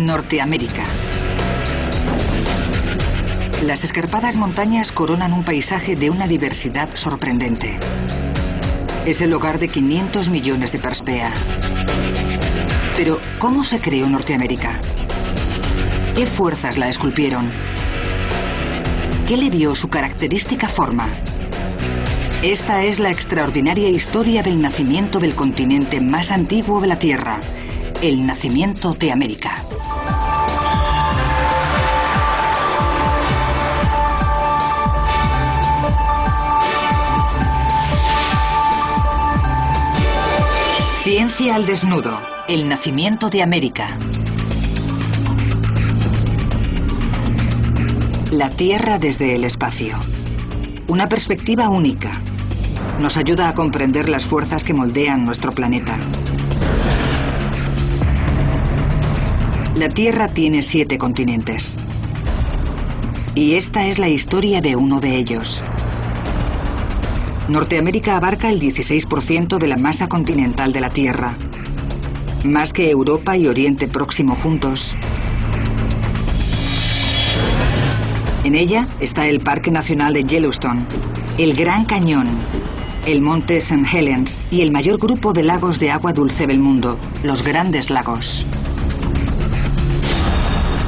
Norteamérica. Las escarpadas montañas coronan un paisaje de una diversidad sorprendente. Es el hogar de 500 millones de personas. Pero, ¿cómo se creó Norteamérica? ¿Qué fuerzas la esculpieron? ¿Qué le dio su característica forma? Esta es la extraordinaria historia del nacimiento del continente más antiguo de la Tierra, el nacimiento de América. Ciencia al desnudo, el nacimiento de América. La Tierra desde el espacio. Una perspectiva única. Nos ayuda a comprender las fuerzas que moldean nuestro planeta. La Tierra tiene 7 continentes. Y esta es la historia de uno de ellos. Norteamérica abarca el 16% de la masa continental de la Tierra. Más que Europa y Oriente Próximo juntos. En ella está el Parque Nacional de Yellowstone, el Gran Cañón, el Monte St. Helens y el mayor grupo de lagos de agua dulce del mundo, los Grandes Lagos.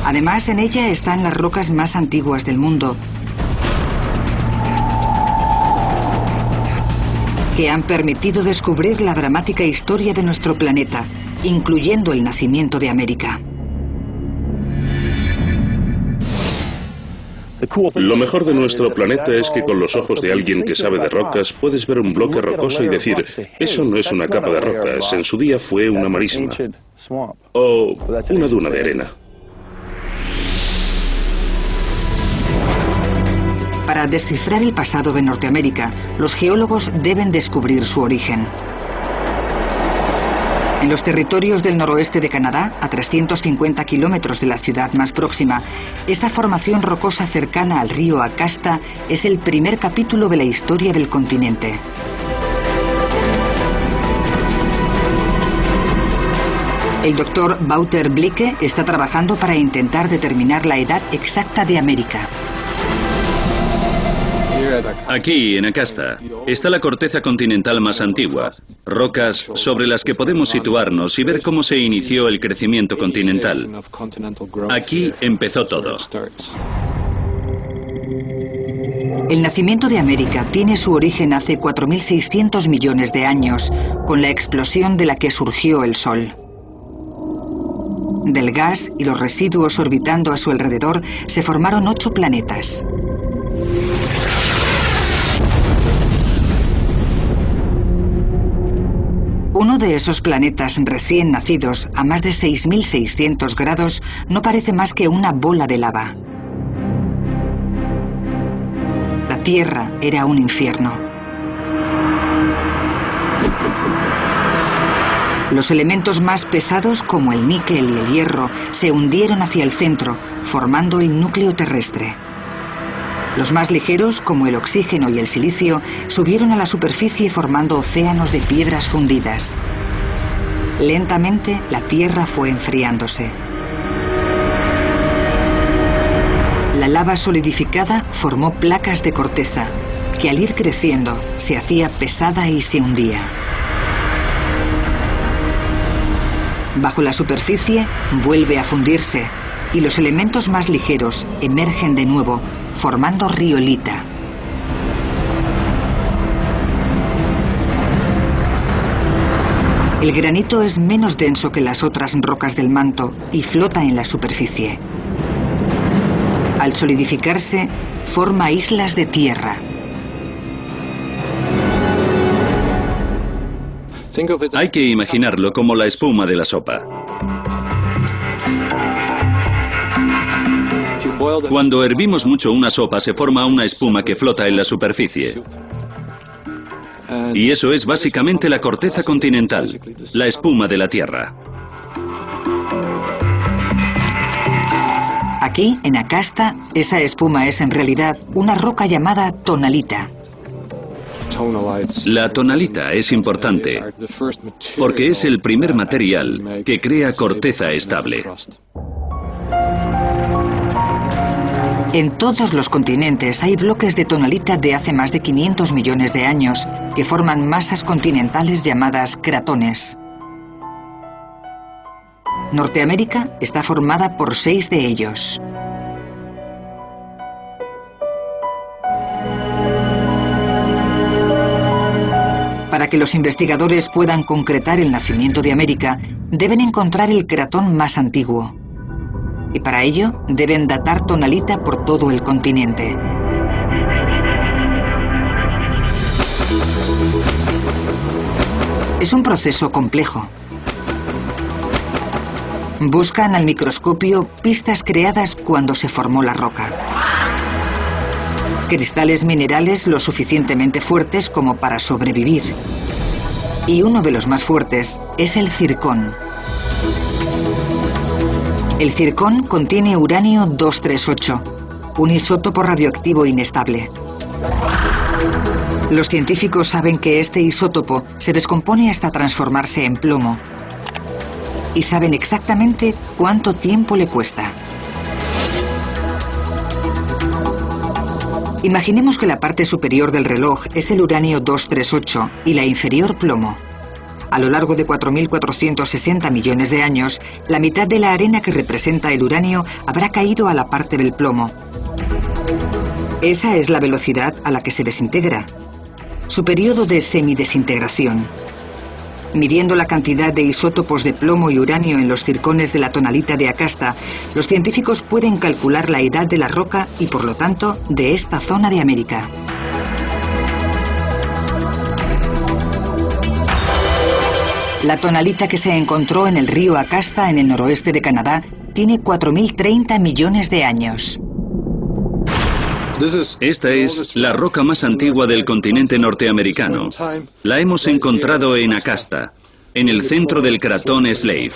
Además, en ella están las rocas más antiguas del mundo, que han permitido descubrir la dramática historia de nuestro planeta, incluyendo el nacimiento de América. Lo mejor de nuestro planeta es que con los ojos de alguien que sabe de rocas puedes ver un bloque rocoso y decir, eso no es una capa de rocas, en su día fue una marisma o una duna de arena. Para descifrar el pasado de Norteamérica, los geólogos deben descubrir su origen. En los territorios del noroeste de Canadá, a 350 kilómetros de la ciudad más próxima, esta formación rocosa cercana al río Acasta es el primer capítulo de la historia del continente. El doctor Wouter Blicke está trabajando para intentar determinar la edad exacta de América. Aquí, en Acasta, está la corteza continental más antigua, rocas sobre las que podemos situarnos y ver cómo se inició el crecimiento continental. Aquí empezó todo. El nacimiento de América tiene su origen hace 4.600 millones de años, con la explosión de la que surgió el Sol. Del gas y los residuos orbitando a su alrededor se formaron 8 planetas. Uno de esos planetas recién nacidos, a más de 6.600 grados, no parece más que una bola de lava. La Tierra era un infierno. Los elementos más pesados, como el níquel y el hierro, se hundieron hacia el centro, formando el núcleo terrestre. Los más ligeros, como el oxígeno y el silicio, subieron a la superficie formando océanos de piedras fundidas. Lentamente, la Tierra fue enfriándose. La lava solidificada formó placas de corteza, que al ir creciendo se hacía pesada y se hundía. Bajo la superficie, vuelve a fundirse, y los elementos más ligeros emergen de nuevo, formando riolita. El granito es menos denso que las otras rocas del manto y flota en la superficie. Al solidificarse, forma islas de tierra. Hay que imaginarlo como la espuma de la sopa. Cuando hervimos mucho una sopa se forma una espuma que flota en la superficie. Y eso es básicamente la corteza continental, la espuma de la Tierra. Aquí, en Acasta, esa espuma es en realidad una roca llamada tonalita. La tonalita es importante porque es el primer material que crea corteza estable. En todos los continentes hay bloques de tonalita de hace más de 500 millones de años que forman masas continentales llamadas cratones. Norteamérica está formada por 6 de ellos. Para que los investigadores puedan concretar el nacimiento de América, deben encontrar el cratón más antiguo. Y para ello, deben datar tonalita por todo el continente. Es un proceso complejo. Buscan al microscopio pistas creadas cuando se formó la roca. Cristales minerales lo suficientemente fuertes como para sobrevivir. Y uno de los más fuertes es el zircón. El zircón contiene uranio 238, un isótopo radioactivo inestable. Los científicos saben que este isótopo se descompone hasta transformarse en plomo. Y saben exactamente cuánto tiempo le cuesta. Imaginemos que la parte superior del reloj es el uranio 238 y la inferior plomo. A lo largo de 4.460 millones de años, la mitad de la arena que representa el uranio habrá caído a la parte del plomo. Esa es la velocidad a la que se desintegra. Su periodo de semidesintegración. Midiendo la cantidad de isótopos de plomo y uranio en los zircones de la tonalita de Acasta, los científicos pueden calcular la edad de la roca y, por lo tanto, de esta zona de América. La tonalita que se encontró en el río Acasta, en el noroeste de Canadá, tiene 4.030 millones de años. Esta es la roca más antigua del continente norteamericano. La hemos encontrado en Acasta, en el centro del cratón Slave.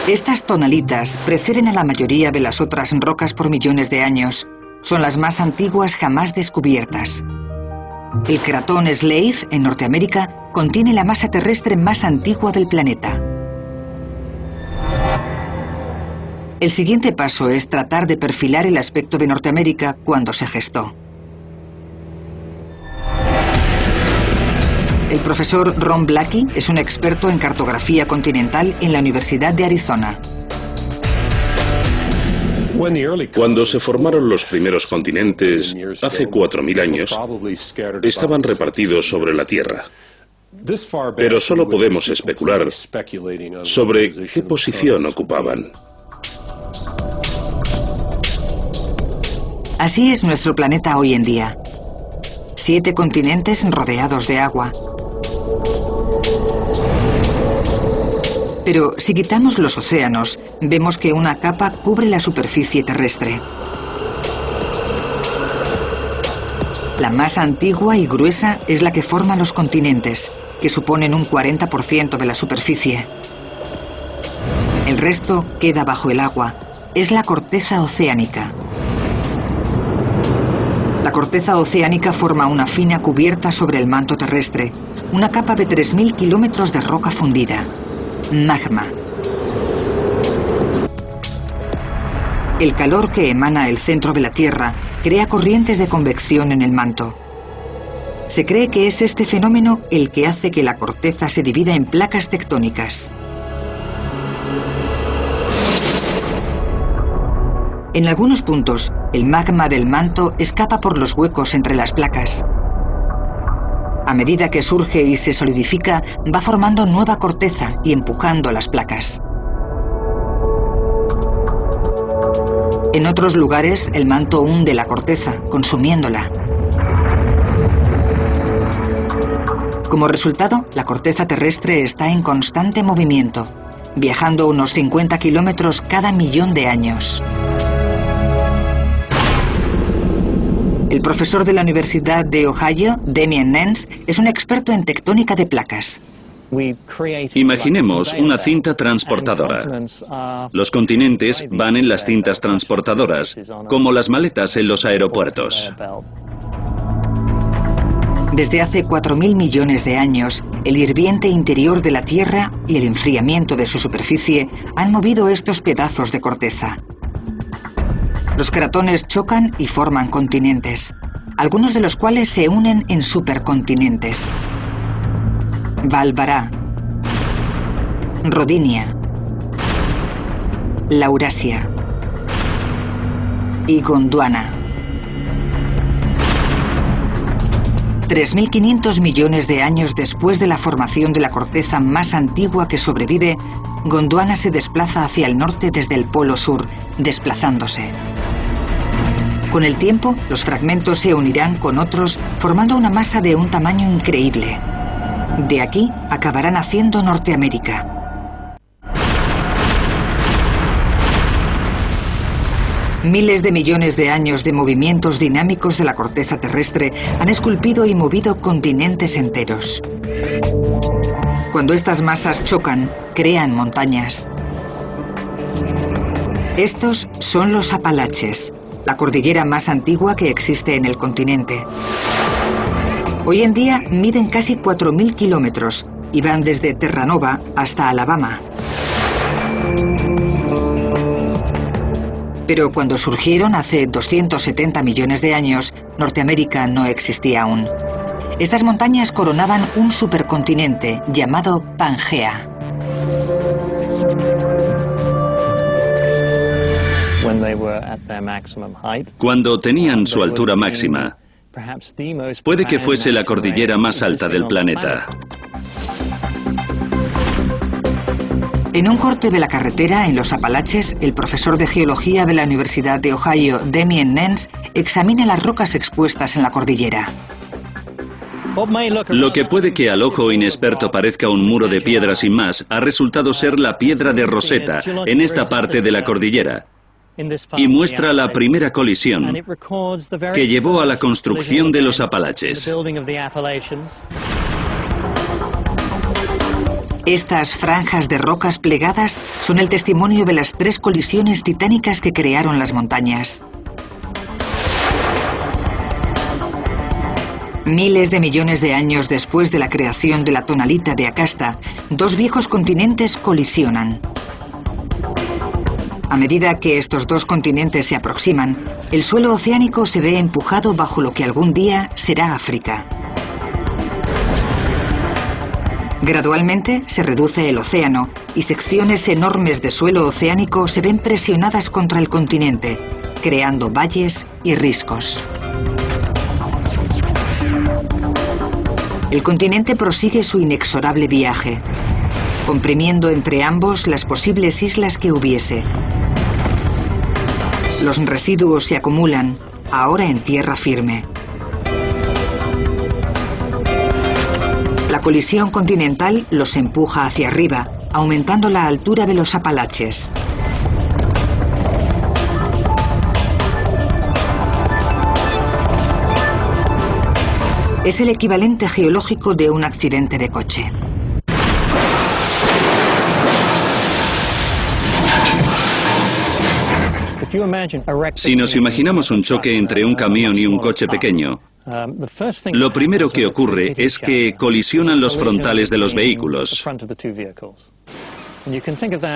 Estas tonalitas preceden a la mayoría de las otras rocas por millones de años. Son las más antiguas jamás descubiertas. El cratón Slave, en Norteamérica, contiene la masa terrestre más antigua del planeta. El siguiente paso es tratar de perfilar el aspecto de Norteamérica cuando se gestó. El profesor Ron Blackie es un experto en cartografía continental en la Universidad de Arizona. Cuando se formaron los primeros continentes, hace 4.000 años, estaban repartidos sobre la Tierra. Pero solo podemos especular sobre qué posición ocupaban. Así es nuestro planeta hoy en día. 7 continentes rodeados de agua. Pero si quitamos los océanos, vemos que una capa cubre la superficie terrestre. La más antigua y gruesa es la que forma los continentes, que suponen un 40% de la superficie. El resto queda bajo el agua. Es la corteza oceánica. La corteza oceánica forma una fina cubierta sobre el manto terrestre, una capa de 3.000 kilómetros de roca fundida. Magma. El calor que emana el centro de la Tierra crea corrientes de convección en el manto. Se cree que es este fenómeno el que hace que la corteza se divida en placas tectónicas. En algunos puntos, el magma del manto escapa por los huecos entre las placas. A medida que surge y se solidifica, va formando nueva corteza y empujando las placas. En otros lugares, el manto hunde la corteza, consumiéndola. Como resultado, la corteza terrestre está en constante movimiento, viajando unos 50 kilómetros cada millón de años. El profesor de la Universidad de Ohio, Damien Nance, es un experto en tectónica de placas. Imaginemos una cinta transportadora. Los continentes van en las cintas transportadoras, como las maletas en los aeropuertos. Desde hace 4.000 millones de años, el hirviente interior de la Tierra y el enfriamiento de su superficie han movido estos pedazos de corteza. Los cratones chocan y forman continentes, algunos de los cuales se unen en supercontinentes. Valvará, Rodinia, Laurasia y Gondwana. 3.500 millones de años después de la formación de la corteza más antigua que sobrevive, Gondwana se desplaza hacia el norte desde el polo sur, desplazándose. Con el tiempo, los fragmentos se unirán con otros, formando una masa de un tamaño increíble. De aquí acabará naciendo Norteamérica. Miles de millones de años de movimientos dinámicos de la corteza terrestre han esculpido y movido continentes enteros. Cuando estas masas chocan, crean montañas. Estos son los Apalaches, la cordillera más antigua que existe en el continente. Hoy en día miden casi 4.000 kilómetros y van desde Terranova hasta Alabama. Pero cuando surgieron hace 270 millones de años, Norteamérica no existía aún. Estas montañas coronaban un supercontinente llamado Pangea. Cuando tenían su altura máxima, puede que fuese la cordillera más alta del planeta. En un corte de la carretera en los Apalaches, el profesor de geología de la Universidad de Ohio, Damien Nance, examina las rocas expuestas en la cordillera. Lo que puede que al ojo inexperto parezca un muro de piedra sin más, ha resultado ser la piedra de Rosetta en esta parte de la cordillera, y muestra la primera colisión que llevó a la construcción de los Apalaches. Estas franjas de rocas plegadas son el testimonio de las 3 colisiones titánicas que crearon las montañas. Miles de millones de años después de la creación de la tonalita de Acasta, 2 viejos continentes colisionan. A medida que estos 2 continentes se aproximan, el suelo oceánico se ve empujado bajo lo que algún día será África. Gradualmente se reduce el océano y secciones enormes de suelo oceánico se ven presionadas contra el continente, creando valles y riscos. El continente prosigue su inexorable viaje, comprimiendo entre ambos las posibles islas que hubiese. Los residuos se acumulan, ahora en tierra firme. La colisión continental los empuja hacia arriba, aumentando la altura de los Apalaches. Es el equivalente geológico de un accidente de coche. Si nos imaginamos un choque entre un camión y un coche pequeño, lo primero que ocurre es que colisionan los frontales de los vehículos.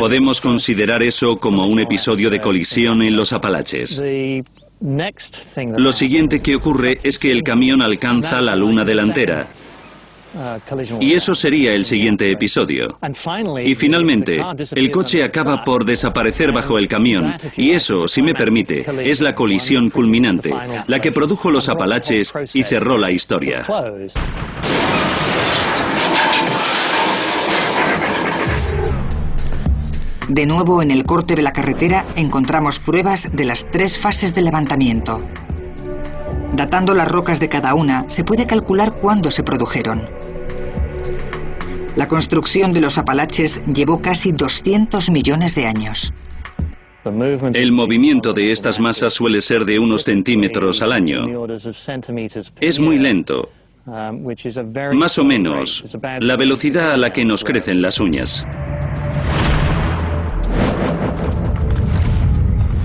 Podemos considerar eso como un episodio de colisión en los Apalaches. Lo siguiente que ocurre es que el camión alcanza la luna delantera. Y eso sería el siguiente episodio. Y finalmente, el coche acaba por desaparecer bajo el camión. Y eso, si me permite, es la colisión culminante, la que produjo los Apalaches y cerró la historia. De nuevo, en el corte de la carretera encontramos pruebas de las 3 fases de levantamiento. Datando las rocas de cada una, se puede calcular cuándo se produjeron. La construcción de los Apalaches llevó casi 200 millones de años. El movimiento de estas masas suele ser de unos centímetros al año. Es muy lento. Más o menos la velocidad a la que nos crecen las uñas.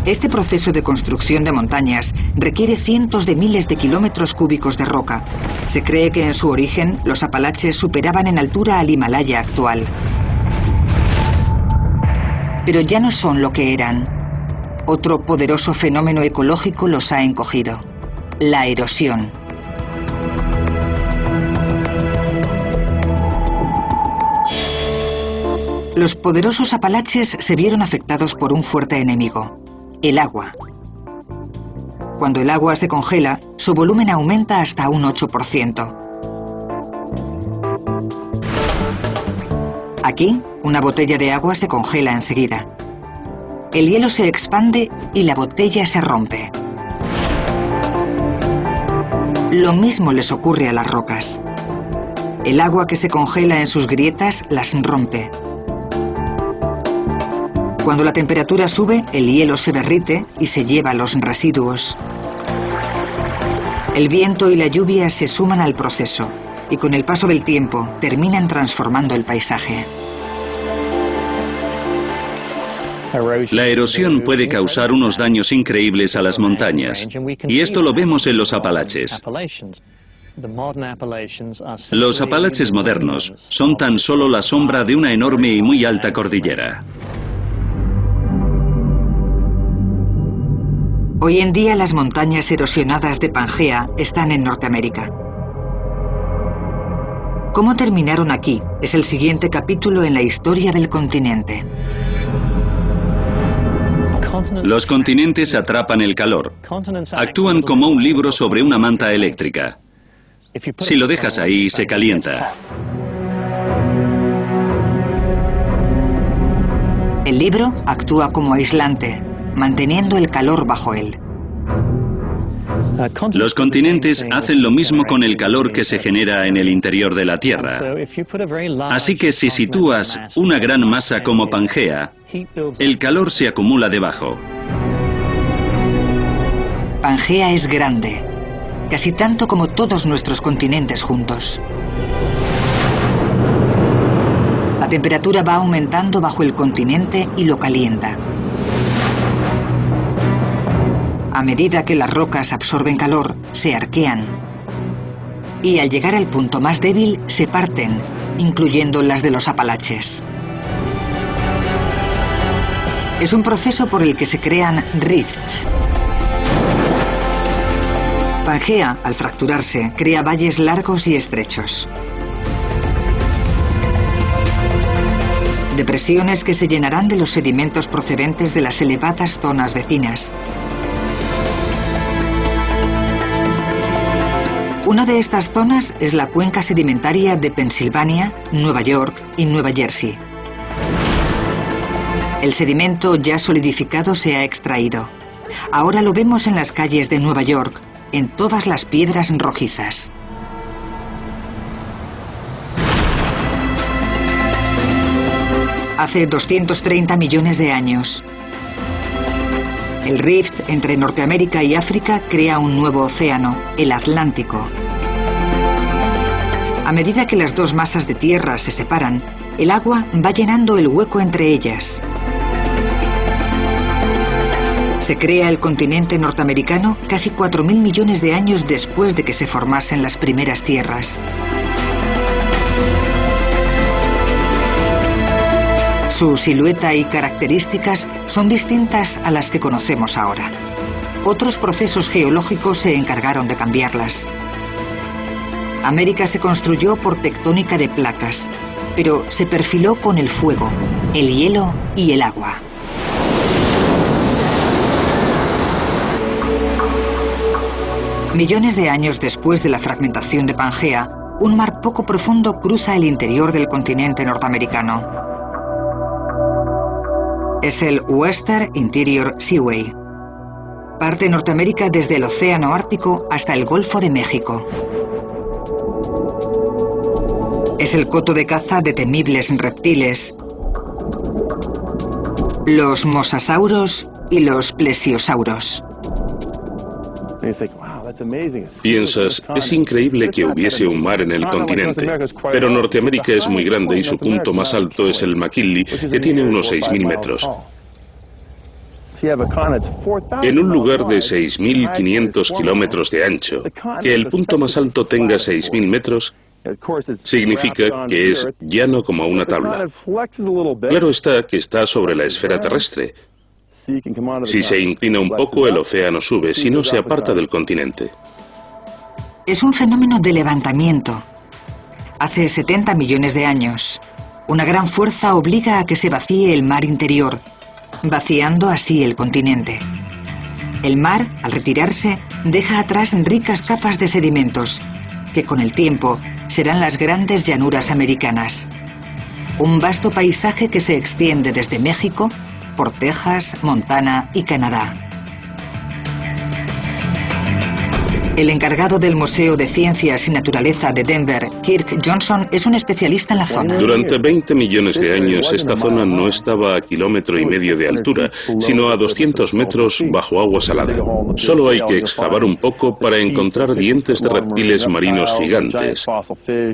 Este proceso de construcción de montañas requiere cientos de miles de kilómetros cúbicos de roca. Se cree que en su origen los Apalaches superaban en altura al Himalaya actual. Pero ya no son lo que eran. Otro poderoso fenómeno ecológico los ha encogido: la erosión. Los poderosos Apalaches se vieron afectados por un fuerte enemigo: el agua. Cuando el agua se congela, su volumen aumenta hasta un 8%. Aquí, una botella de agua se congela enseguida. El hielo se expande y la botella se rompe. Lo mismo les ocurre a las rocas. El agua que se congela en sus grietas las rompe. Cuando la temperatura sube, el hielo se derrite y se lleva los residuos. El viento y la lluvia se suman al proceso y con el paso del tiempo terminan transformando el paisaje. La erosión puede causar unos daños increíbles a las montañas, y esto lo vemos en los Apalaches. Los Apalaches modernos son tan solo la sombra de una enorme y muy alta cordillera. Hoy en día las montañas erosionadas de Pangea están en Norteamérica. ¿Cómo terminaron aquí? Es el siguiente capítulo en la historia del continente. Los continentes atrapan el calor. Actúan como un libro sobre una manta eléctrica. Si lo dejas ahí, se calienta. El libro actúa como aislante, manteniendo el calor bajo él. Los continentes hacen lo mismo con el calor que se genera en el interior de la Tierra. Así que si sitúas una gran masa como Pangea, el calor se acumula debajo. Pangea es grande, casi tanto como todos nuestros continentes juntos. La temperatura va aumentando bajo el continente y lo calienta. A medida que las rocas absorben calor, se arquean. Y al llegar al punto más débil, se parten, incluyendo las de los Apalaches. Es un proceso por el que se crean rifts. Pangea, al fracturarse, crea valles largos y estrechos. Depresiones que se llenarán de los sedimentos procedentes de las elevadas zonas vecinas. Una de estas zonas es la cuenca sedimentaria de Pensilvania, Nueva York y Nueva Jersey. El sedimento ya solidificado se ha extraído. Ahora lo vemos en las calles de Nueva York, en todas las piedras rojizas. Hace 230 millones de años, el rift entre Norteamérica y África crea un nuevo océano, el Atlántico. A medida que las dos masas de tierra se separan, el agua va llenando el hueco entre ellas. Se crea el continente norteamericano casi 4.000 millones de años después de que se formasen las primeras tierras. Su silueta y características son distintas a las que conocemos ahora. Otros procesos geológicos se encargaron de cambiarlas. América se construyó por tectónica de placas, pero se perfiló con el fuego, el hielo y el agua. Millones de años después de la fragmentación de Pangea, un mar poco profundo cruza el interior del continente norteamericano. Es el Western Interior Seaway. Parte Norteamérica desde el Océano Ártico hasta el Golfo de México. Es el coto de caza de temibles reptiles, los mosasauros y los plesiosauros. Piensas, es increíble que hubiese un mar en el continente, pero Norteamérica es muy grande y su punto más alto es el McKinley, que tiene unos 6.000 metros. En un lugar de 6.500 kilómetros de ancho, que el punto más alto tenga 6.000 metros, significa que es llano como una tabla. Claro está que está sobre la esfera terrestre, Si se inclina un poco, el océano sube, si no, se aparta del continente. Es un fenómeno de levantamiento. Hace 70 millones de años, una gran fuerza obliga a que se vacíe el mar interior, vaciando así el continente. El mar, al retirarse, deja atrás ricas capas de sedimentos, que con el tiempo serán las grandes llanuras americanas. Un vasto paisaje que se extiende desde México por Texas, Montana y Canadá. El encargado del Museo de Ciencias y Naturaleza de Denver, Kirk Johnson, es un especialista en la zona. Durante 20 millones de años, esta zona no estaba a 1,5 kilómetros de altura, sino a 200 metros bajo agua salada. Solo hay que excavar un poco para encontrar dientes de reptiles marinos gigantes,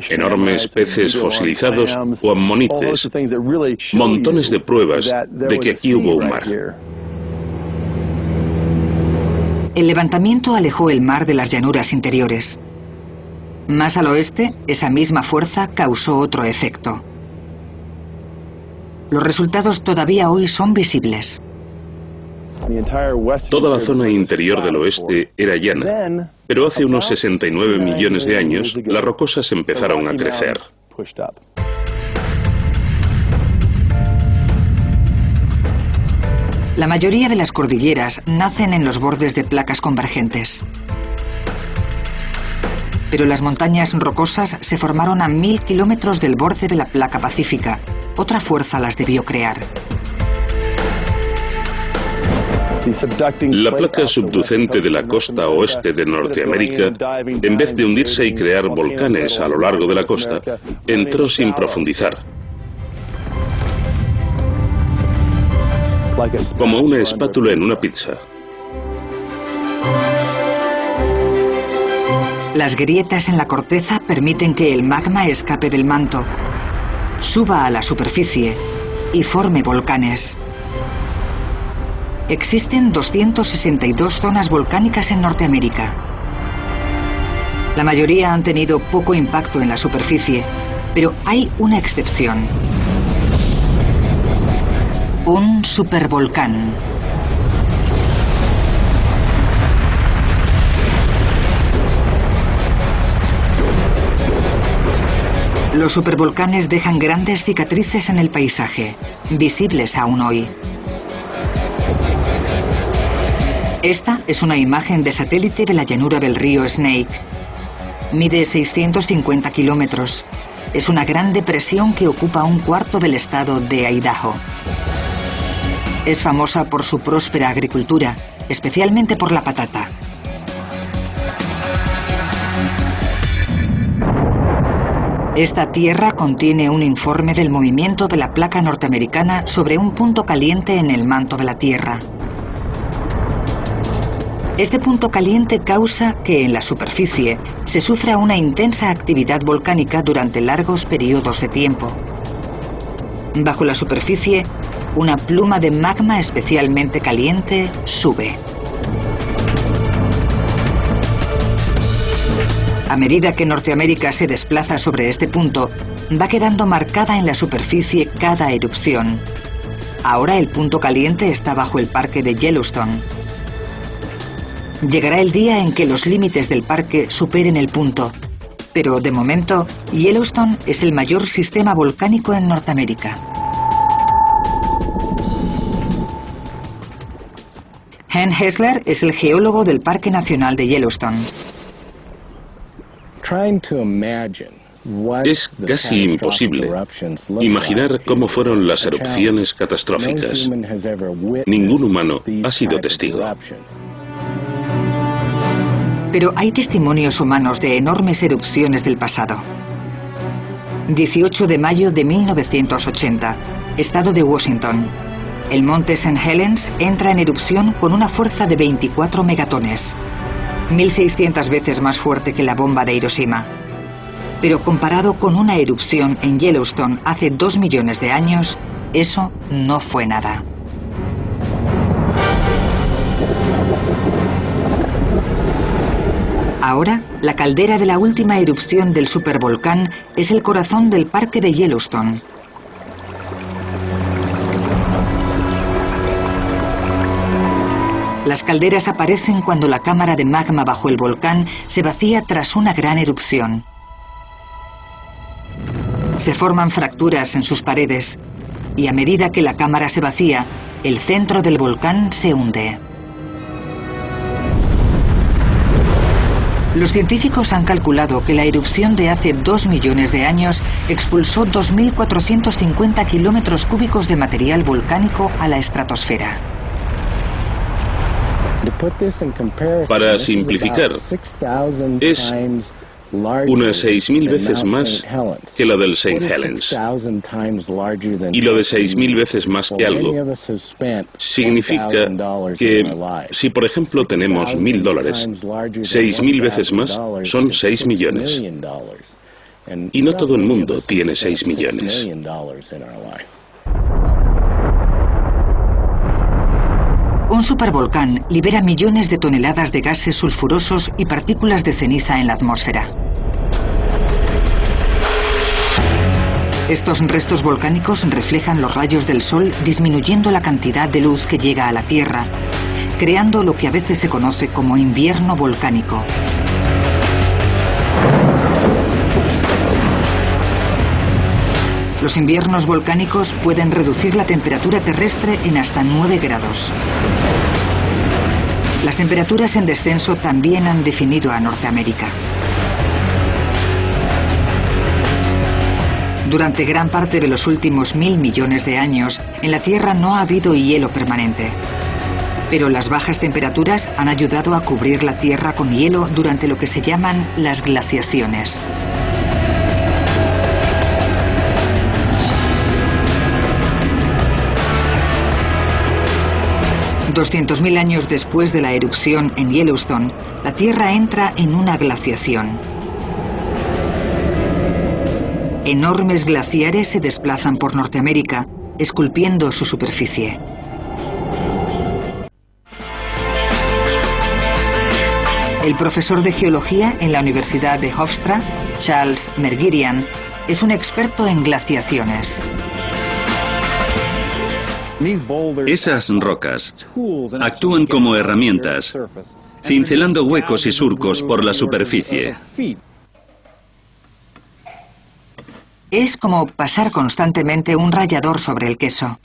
enormes peces fosilizados o ammonites, montones de pruebas de que aquí hubo un mar. El levantamiento alejó el mar de las llanuras interiores. Más al oeste, esa misma fuerza causó otro efecto. Los resultados todavía hoy son visibles. Toda la zona interior del oeste era llana, pero hace unos 69 millones de años las rocosas empezaron a crecer. La mayoría de las cordilleras nacen en los bordes de placas convergentes. Pero las montañas rocosas se formaron a 1000 kilómetros del borde de la placa pacífica. Otra fuerza las debió crear. La placa subducente de la costa oeste de Norteamérica, en vez de hundirse y crear volcanes a lo largo de la costa, entró sin profundizar. Como una espátula en una pizza. Las grietas en la corteza permiten que el magma escape del manto, suba a la superficie y forme volcanes. Existen 262 zonas volcánicas en Norteamérica. La mayoría han tenido poco impacto en la superficie, pero hay una excepción. Un supervolcán. Los supervolcanes dejan grandes cicatrices en el paisaje, visibles aún hoy. Esta es una imagen de satélite de la llanura del río Snake. Mide 650 kilómetros. Es una gran depresión que ocupa un cuarto del estado de Idaho. Es famosa por su próspera agricultura, especialmente por la patata. Esta tierra contiene un informe del movimiento de la placa norteamericana sobre un punto caliente en el manto de la Tierra. Este punto caliente causa que en la superficie se sufra una intensa actividad volcánica durante largos periodos de tiempo. Bajo la superficie, una pluma de magma especialmente caliente sube. A medida que Norteamérica se desplaza sobre este punto, va quedando marcada en la superficie cada erupción. Ahora el punto caliente está bajo el parque de Yellowstone. Llegará el día en que los límites del parque superen el punto, pero de momento, Yellowstone es el mayor sistema volcánico en Norteamérica. Hen Hessler es el geólogo del Parque Nacional de Yellowstone. Es casi imposible imaginar cómo fueron las erupciones catastróficas. Ningún humano ha sido testigo. Pero hay testimonios humanos de enormes erupciones del pasado. 18 de mayo de 1980, estado de Washington. El monte St. Helens entra en erupción con una fuerza de 24 megatones, 1.600 veces más fuerte que la bomba de Hiroshima. Pero comparado con una erupción en Yellowstone hace 2 millones de años, eso no fue nada. Ahora, la caldera de la última erupción del supervolcán es el corazón del parque de Yellowstone. Las calderas aparecen cuando la cámara de magma bajo el volcán se vacía tras una gran erupción. Se forman fracturas en sus paredes y a medida que la cámara se vacía, el centro del volcán se hunde. Los científicos han calculado que la erupción de hace 2 millones de años expulsó 2.450 kilómetros cúbicos de material volcánico a la estratosfera. Para simplificar, es unas 6.000 veces más que la del St. Helens. Y lo de 6.000 veces más que algo significa que si, por ejemplo, tenemos $1.000, 6.000 veces más son 6 millones. Y no todo el mundo tiene 6 millones. Un supervolcán libera millones de toneladas de gases sulfurosos y partículas de ceniza en la atmósfera. Estos restos volcánicos reflejan los rayos del sol, disminuyendo la cantidad de luz que llega a la Tierra, creando lo que a veces se conoce como invierno volcánico. Los inviernos volcánicos pueden reducir la temperatura terrestre en hasta 9 grados. Las temperaturas en descenso también han definido a Norteamérica. Durante gran parte de los últimos 1.000 millones de años, en la Tierra no ha habido hielo permanente. Pero las bajas temperaturas han ayudado a cubrir la Tierra con hielo durante lo que se llaman las glaciaciones. $200.000 años después de la erupción en Yellowstone, la Tierra entra en una glaciación. Enormes glaciares se desplazan por Norteamérica, esculpiendo su superficie. El profesor de geología en la Universidad de Hofstra, Charles Mergerian, es un experto en glaciaciones. Esas rocas actúan como herramientas, cincelando huecos y surcos por la superficie. Es como pasar constantemente un rallador sobre el queso.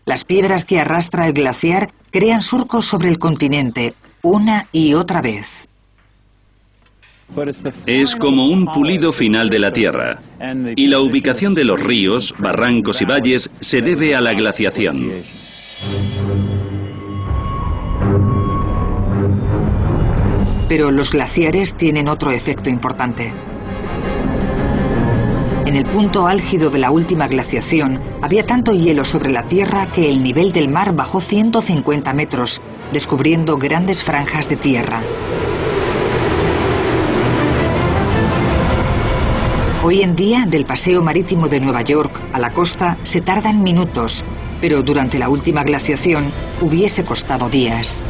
Las piedras que arrastra el glaciar crean surcos sobre el continente una y otra vez. Es como un pulido final de la Tierra, y la ubicación de los ríos, barrancos y valles se debe a la glaciación. Pero los glaciares tienen otro efecto importante. En el punto álgido de la última glaciación, había tanto hielo sobre la Tierra que el nivel del mar bajó 150 metros, descubriendo grandes franjas de tierra. Hoy en día, del paseo marítimo de Nueva York a la costa se tardan minutos, pero durante la última glaciación hubiese costado días.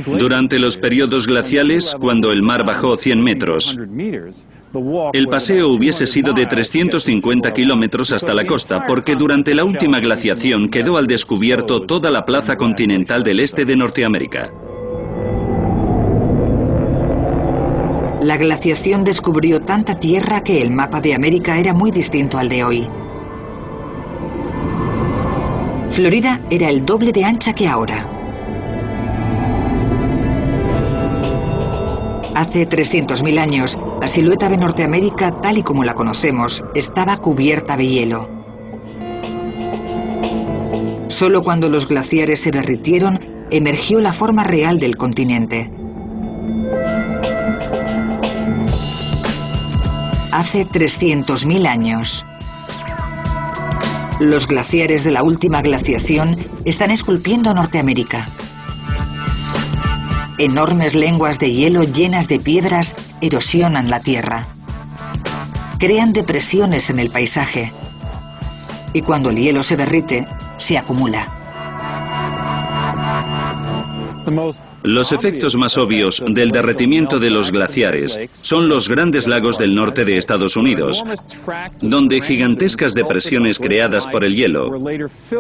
Durante los periodos glaciales, cuando el mar bajó 100 metros, el paseo hubiese sido de 350 kilómetros hasta la costa, porque durante la última glaciación quedó al descubierto toda la plaza continental del este de Norteamérica. La glaciación descubrió tanta tierra que el mapa de América era muy distinto al de hoy. Florida era el doble de ancha que ahora. Hace 300.000 años, la silueta de Norteamérica, tal y como la conocemos, estaba cubierta de hielo. Solo cuando los glaciares se derritieron, emergió la forma real del continente. Hace 300.000 años. Los glaciares de la última glaciación están esculpiendo Norteamérica. Enormes lenguas de hielo llenas de piedras erosionan la tierra. Crean depresiones en el paisaje. Y cuando el hielo se derrite, se acumula. Los efectos más obvios del derretimiento de los glaciares son los grandes lagos del norte de Estados Unidos, donde gigantescas depresiones creadas por el hielo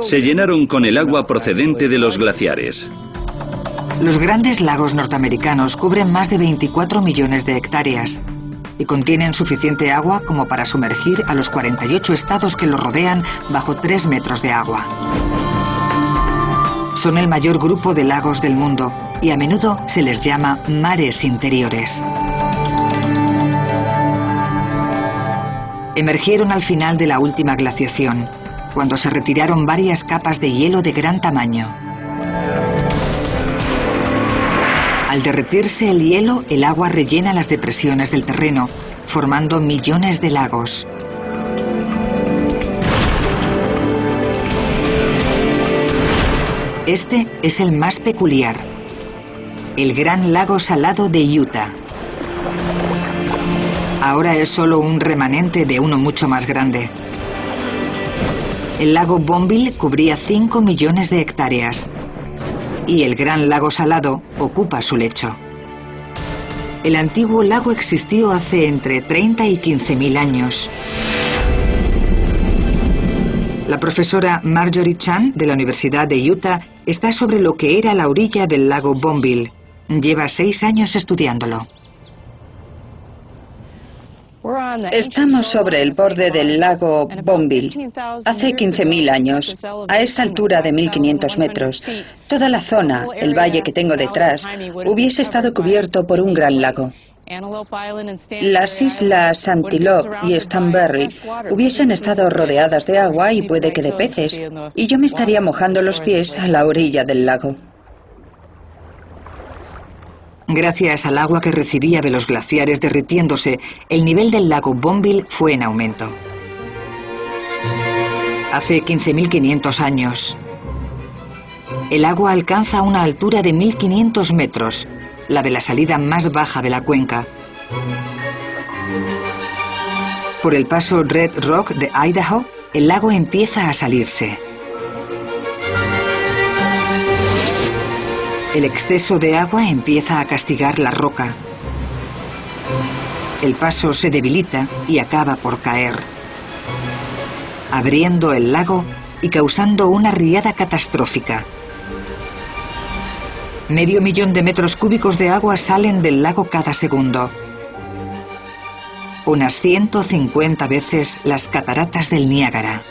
se llenaron con el agua procedente de los glaciares. Los grandes lagos norteamericanos cubren más de 24 millones de hectáreas y contienen suficiente agua como para sumergir a los 48 estados que los rodean bajo 3 metros de agua. Son el mayor grupo de lagos del mundo y a menudo se les llama mares interiores. Emergieron al final de la última glaciación, cuando se retiraron varias capas de hielo de gran tamaño. Al derretirse el hielo, el agua rellena las depresiones del terreno, formando millones de lagos. Este es el más peculiar, el Gran Lago Salado de Utah. Ahora es solo un remanente de uno mucho más grande. El lago Bonneville cubría 5 millones de hectáreas y el Gran Lago Salado ocupa su lecho. El antiguo lago existió hace entre 30 y 15.000 años. La profesora Marjorie Chan de la Universidad de Utah está sobre lo que era la orilla del lago Bonneville. Lleva 6 años estudiándolo. Estamos sobre el borde del lago Bonneville. Hace 15.000 años, a esta altura de 1.500 metros, toda la zona, el valle que tengo detrás, hubiese estado cubierto por un gran lago. Las islas Antelope y Stanberry hubiesen estado rodeadas de agua y puede que de peces, y yo me estaría mojando los pies a la orilla del lago. Gracias al agua que recibía de los glaciares derritiéndose, el nivel del lago Bonneville fue en aumento. Hace 15.500 años, el agua alcanza una altura de 1.500 metros, la de la salida más baja de la cuenca. Por el paso Red Rock de Idaho, el lago empieza a salirse. El exceso de agua empieza a castigar la roca. El paso se debilita y acaba por caer, abriendo el lago y causando una riada catastrófica. 500.000 de metros cúbicos de agua salen del lago cada segundo. Unas 150 veces las cataratas del Niágara.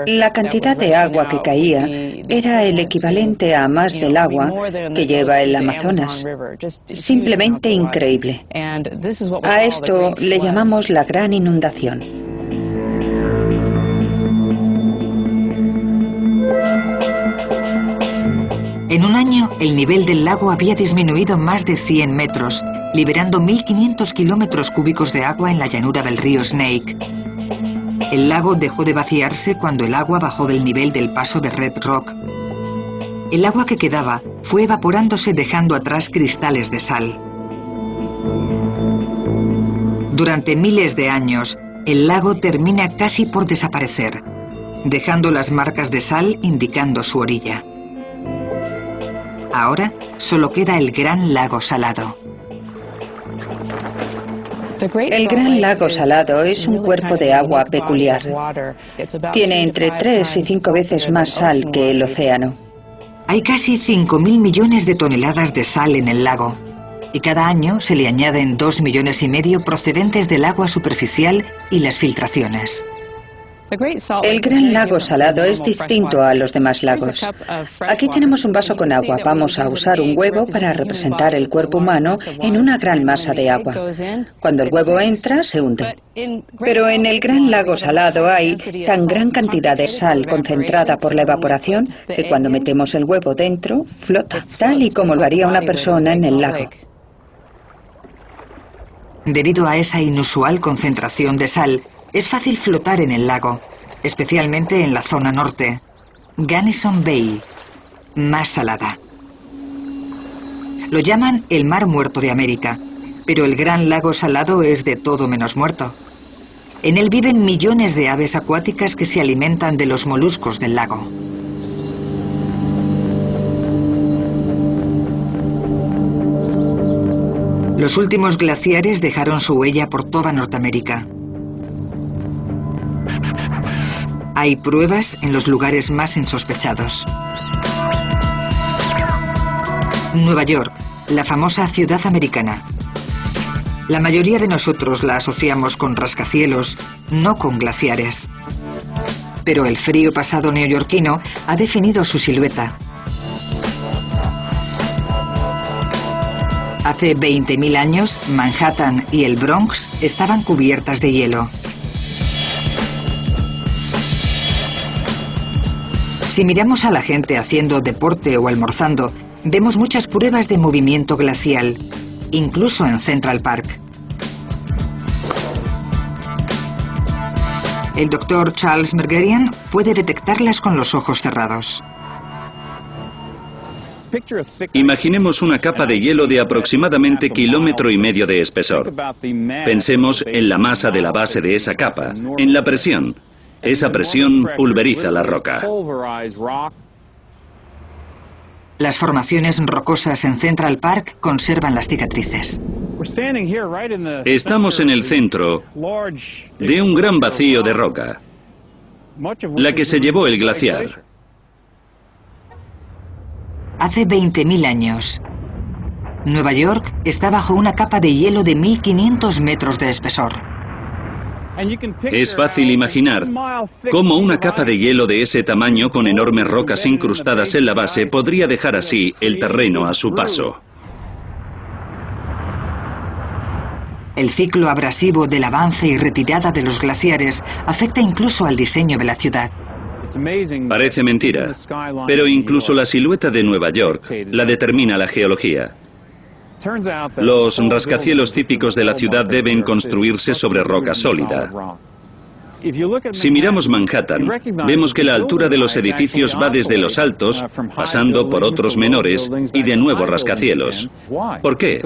La cantidad de agua que caía era el equivalente a más del agua que lleva el Amazonas. Simplemente increíble. A esto le llamamos la gran inundación. En un año, el nivel del lago había disminuido más de 100 metros, liberando 1.500 kilómetros cúbicos de agua en la llanura del río Snake. El lago dejó de vaciarse cuando el agua bajó del nivel del paso de Red Rock. El agua que quedaba fue evaporándose dejando atrás cristales de sal. Durante miles de años, el lago termina casi por desaparecer, dejando las marcas de sal indicando su orilla. Ahora solo queda el Gran Lago Salado. El Gran Lago Salado es un cuerpo de agua peculiar. Tiene entre 3 y 5 veces más sal que el océano. Hay casi 5.000 millones de toneladas de sal en el lago, y cada año se le añaden 2,5 millones procedentes del agua superficial y las filtraciones. El Gran Lago Salado es distinto a los demás lagos. Aquí tenemos un vaso con agua. Vamos a usar un huevo para representar el cuerpo humano en una gran masa de agua. Cuando el huevo entra, se hunde. Pero en el Gran Lago Salado hay tan gran cantidad de sal concentrada por la evaporación que cuando metemos el huevo dentro, flota, tal y como lo haría una persona en el lago. Debido a esa inusual concentración de sal, es fácil flotar en el lago, especialmente en la zona norte, Gunnison Bay, más salada. Lo llaman el Mar Muerto de América, pero el Gran Lago Salado es de todo menos muerto. En él viven millones de aves acuáticas que se alimentan de los moluscos del lago. Los últimos glaciares dejaron su huella por toda Norteamérica. Hay pruebas en los lugares más insospechados. Nueva York, la famosa ciudad americana. La mayoría de nosotros la asociamos con rascacielos, no con glaciares. Pero el frío pasado neoyorquino ha definido su silueta. Hace 20.000 años, Manhattan y el Bronx estaban cubiertas de hielo. Si miramos a la gente haciendo deporte o almorzando, vemos muchas pruebas de movimiento glacial, incluso en Central Park. El doctor Charles Mergerian puede detectarlas con los ojos cerrados. Imaginemos una capa de hielo de aproximadamente 1,5 kilómetros de espesor. Pensemos en la masa de la base de esa capa, en la presión. Esa presión pulveriza la roca. Las formaciones rocosas en Central Park conservan las cicatrices. Estamos en el centro de un gran vacío de roca, la que se llevó el glaciar. Hace 20.000 años, Nueva York está bajo una capa de hielo de 1.500 metros de espesor. Es fácil imaginar cómo una capa de hielo de ese tamaño con enormes rocas incrustadas en la base podría dejar así el terreno a su paso. El ciclo abrasivo del avance y retirada de los glaciares afecta incluso al diseño de la ciudad. Parece mentira, pero incluso la silueta de Nueva York la determina la geología. Los rascacielos típicos de la ciudad deben construirse sobre roca sólida. Si miramos Manhattan, vemos que la altura de los edificios va desde los altos, pasando por otros menores y de nuevo rascacielos. ¿Por qué?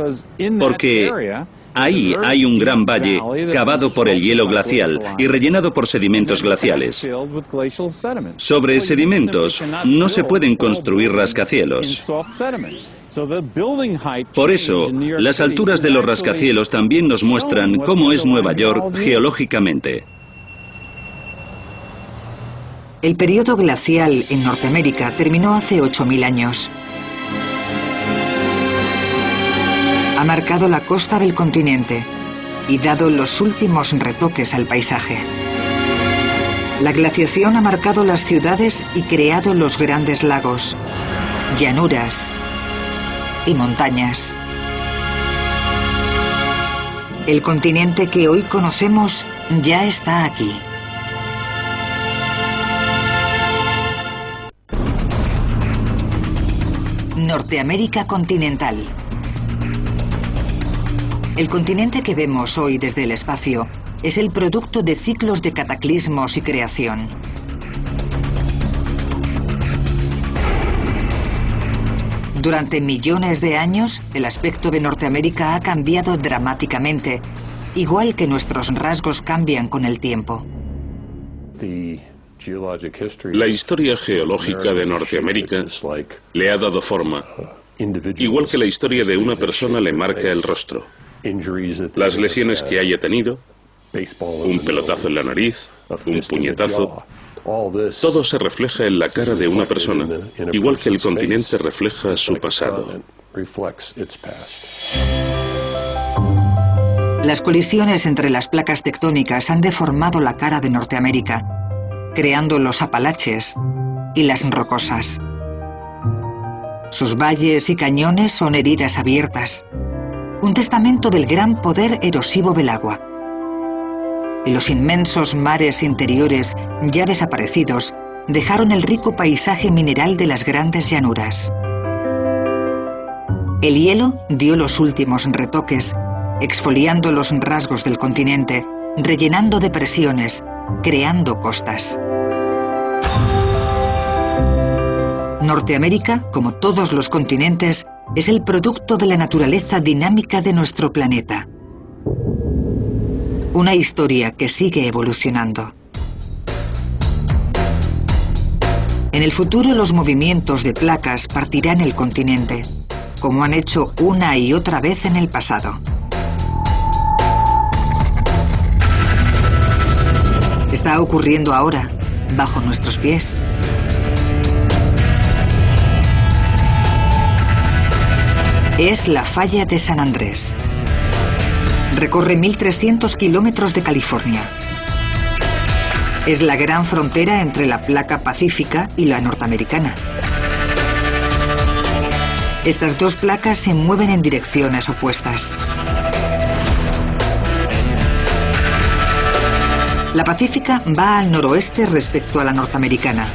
Porque ahí hay un gran valle cavado por el hielo glacial y rellenado por sedimentos glaciales. Sobre sedimentos no se pueden construir rascacielos. Por eso, las alturas de los rascacielos también nos muestran cómo es Nueva York geológicamente. El periodo glacial en Norteamérica terminó hace 8.000 años. Ha marcado la costa del continente y dado los últimos retoques al paisaje. La glaciación ha marcado las ciudades y creado los grandes lagos, llanuras y montañas. El continente que hoy conocemos ya está aquí. Norteamérica continental. El continente que vemos hoy desde el espacio es el producto de ciclos de cataclismos y creación. Durante millones de años, el aspecto de Norteamérica ha cambiado dramáticamente, igual que nuestros rasgos cambian con el tiempo. La historia geológica de Norteamérica le ha dado forma, igual que la historia de una persona le marca el rostro. Las lesiones que haya tenido, un pelotazo en la nariz, un puñetazo, todo se refleja en la cara de una persona, igual que el continente refleja su pasado. Las colisiones entre las placas tectónicas han deformado la cara de Norteamérica, creando los Apalaches y las Rocosas. Sus valles y cañones son heridas abiertas, un testamento del gran poder erosivo del agua. Y los inmensos mares interiores, ya desaparecidos, dejaron el rico paisaje mineral de las grandes llanuras. El hielo dio los últimos retoques, exfoliando los rasgos del continente, rellenando depresiones, creando costas. Norteamérica, como todos los continentes, es el producto de la naturaleza dinámica de nuestro planeta. Una historia que sigue evolucionando. En el futuro los movimientos de placas partirán el continente, como han hecho una y otra vez en el pasado. Está ocurriendo ahora, bajo nuestros pies. Es la falla de San Andrés. Recorre 1.300 kilómetros de California. Es la gran frontera entre la placa pacífica y la norteamericana. Estas dos placas se mueven en direcciones opuestas. La pacífica va al noroeste respecto a la norteamericana.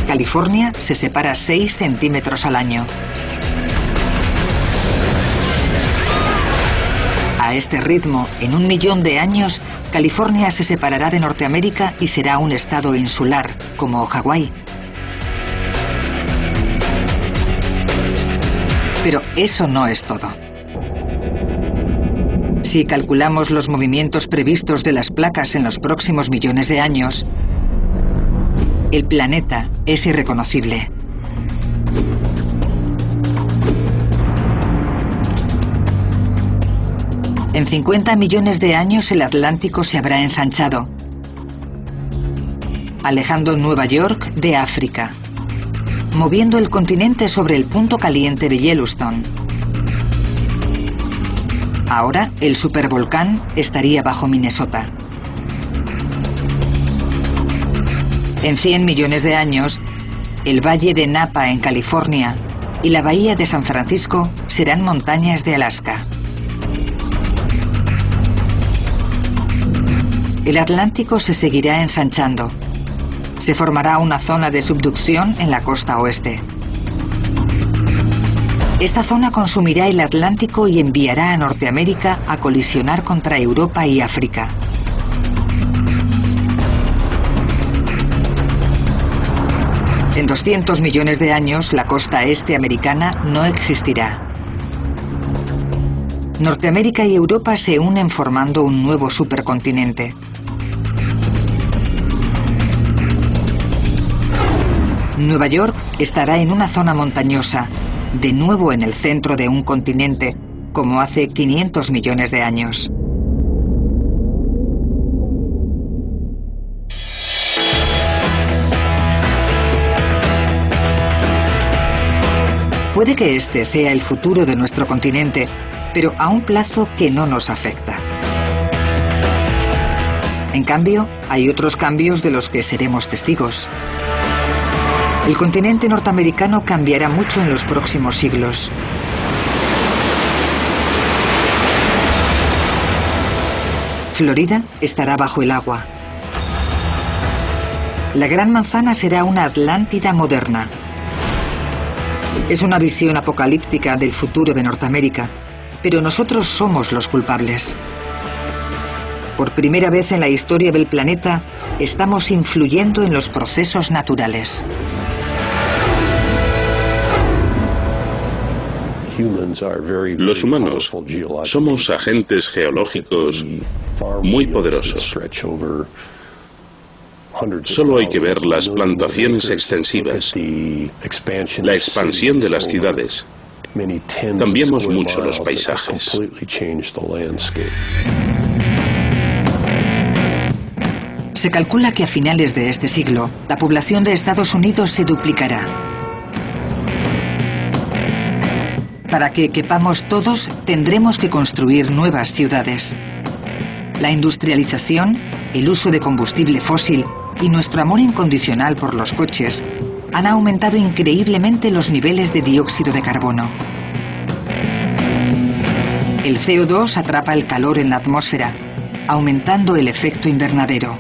California se separa 6 centímetros al año. A este ritmo, en 1 millón de años, California se separará de Norteamérica y será un estado insular, como Hawái. Pero eso no es todo. Si calculamos los movimientos previstos de las placas en los próximos millones de años, el planeta es irreconocible. En 50 millones de años el Atlántico se habrá ensanchado, alejando Nueva York de África, moviendo el continente sobre el punto caliente de Yellowstone. Ahora el supervolcán estaría bajo Minnesota. En 100 millones de años, el valle de Napa en California y la bahía de San Francisco serán montañas de Alaska. El Atlántico se seguirá ensanchando. Se formará una zona de subducción en la costa oeste. Esta zona consumirá el Atlántico y enviará a Norteamérica a colisionar contra Europa y África. En 200 millones de años, la costa este americana no existirá. Norteamérica y Europa se unen formando un nuevo supercontinente. Nueva York estará en una zona montañosa, de nuevo en el centro de un continente, como hace 500 millones de años. Puede que este sea el futuro de nuestro continente, pero a un plazo que no nos afecta. En cambio, hay otros cambios de los que seremos testigos. El continente norteamericano cambiará mucho en los próximos siglos. Florida estará bajo el agua. La Gran Manzana será una Atlántida moderna. Es una visión apocalíptica del futuro de Norteamérica, pero nosotros somos los culpables. Por primera vez en la historia del planeta, estamos influyendo en los procesos naturales. Los humanos somos agentes geológicos muy poderosos. Solo hay que ver las plantaciones extensivas, la expansión de las ciudades. Cambiamos mucho los paisajes. Se calcula que a finales de este siglo, la población de Estados Unidos se duplicará. Para que quepamos todos, tendremos que construir nuevas ciudades. La industrialización, el uso de combustible fósil y nuestro amor incondicional por los coches han aumentado increíblemente los niveles de dióxido de carbono. El CO2 atrapa el calor en la atmósfera, aumentando el efecto invernadero.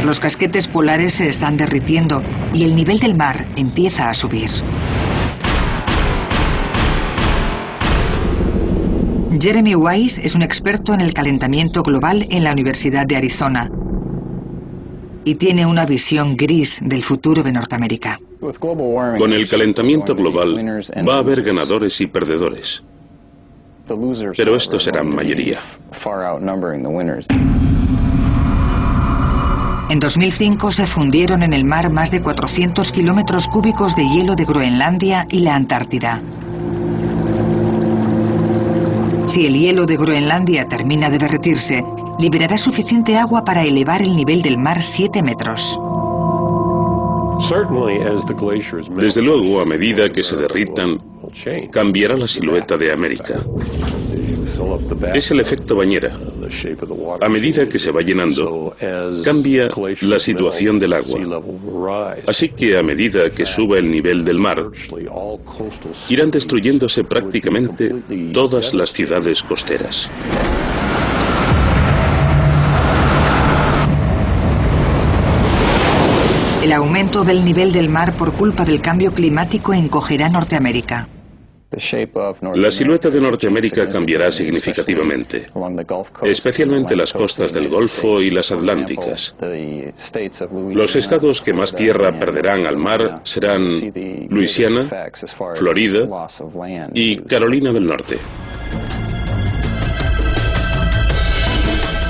Los casquetes polares se están derritiendo y el nivel del mar empieza a subir. Jeremy Weiss es un experto en el calentamiento global en la Universidad de Arizona. y tiene una visión gris del futuro de Norteamérica. Con el calentamiento global va a haber ganadores y perdedores, pero estos serán mayoría. En 2005 se fundieron en el mar más de 400 kilómetros cúbicos de hielo de Groenlandia y la Antártida. Si el hielo de Groenlandia termina de derretirse, liberará suficiente agua para elevar el nivel del mar 7 metros. Desde luego, a medida que se derritan, cambiará la silueta de América. Es el efecto bañera. A medida que se va llenando, cambia la situación del agua. Así que a medida que suba el nivel del mar, irán destruyéndose prácticamente todas las ciudades costeras. El aumento del nivel del mar por culpa del cambio climático encogerá Norteamérica. La silueta de Norteamérica cambiará significativamente, especialmente las costas del Golfo y las Atlánticas. Los estados que más tierra perderán al mar serán Luisiana, Florida y Carolina del Norte.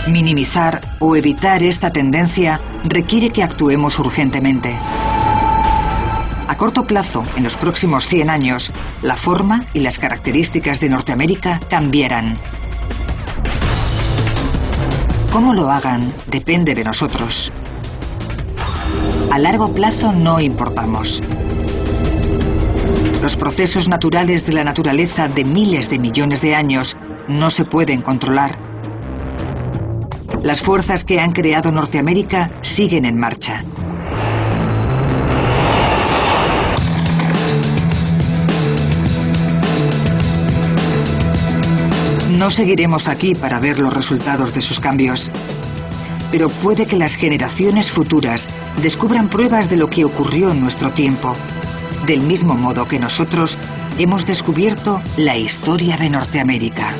Minimizar o evitar esta tendencia requiere que actuemos urgentemente. A corto plazo, en los próximos 100 años, la forma y las características de Norteamérica cambiarán. Cómo lo hagan depende de nosotros. A largo plazo no importamos. Los procesos naturales de la naturaleza de miles de millones de años no se pueden controlar. Las fuerzas que han creado Norteamérica siguen en marcha. No seguiremos aquí para ver los resultados de sus cambios, pero puede que las generaciones futuras descubran pruebas de lo que ocurrió en nuestro tiempo, del mismo modo que nosotros hemos descubierto la historia de Norteamérica.